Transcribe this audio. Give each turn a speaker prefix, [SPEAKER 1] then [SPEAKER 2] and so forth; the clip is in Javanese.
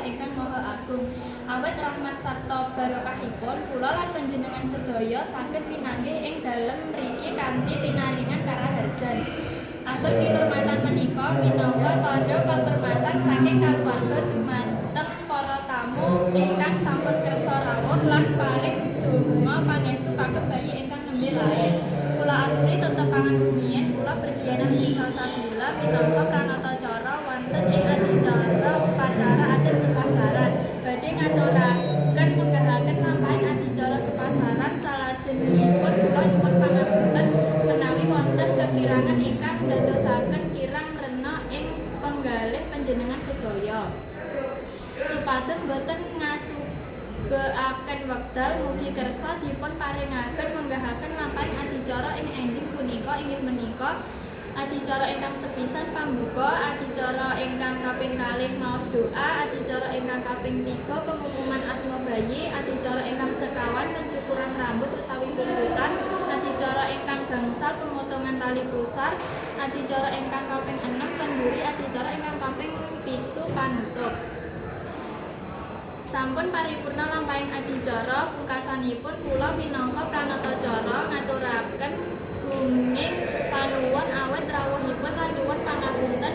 [SPEAKER 1] ingkang Maha Agung. Awit rahmat sarta barokahipun kula lan panjenengan sedaya saged pinanggih ing dalem mriki kanthi pinaringan karaharjan. Atur kinurmatan menika minangka tandha katurmatan saking kaluwarga dumateng para tamu ingkang sampun kersa rawuh lan paring donga pangestu kagem bayi ingkang nembe lair. Kula aturi tetepangan rumiyin kula berlianah ing salsabila minangka pranatacara wonten ing adicara upacara adat sepasaran. Badhe ngaturaken menggahaken lampahing adicara sepasaran salajengipun kula nyuwun pangapunten menawi wonten kekirangan ingkang dadosaken kirang rena ing penggalih panjenengan sedaya. Supados boten ngasugaken wekdal mugi kersa dipun paringaken menggahaken lampahing adicara ing enjing punika inggih menika adicara ingkang sepisan pambuka, adicara ingkang kaping kalih maos doa, adicara ingkang kaping 3 pengumuman asma bayi, adicara ingkang sekawan pencukuran rambut utawi pundutan, adicara ingkang gangsal pemotongan tali pusar, adicara ingkang kaping 6 kenduri, adicara ingkang kaping 7 panutup. Sampun paripurna lampahing adicara pungkasanipun kula minangka pranatacara ngaturaken gunging panuwun awet rawuhipun lan nyuwun pangapunten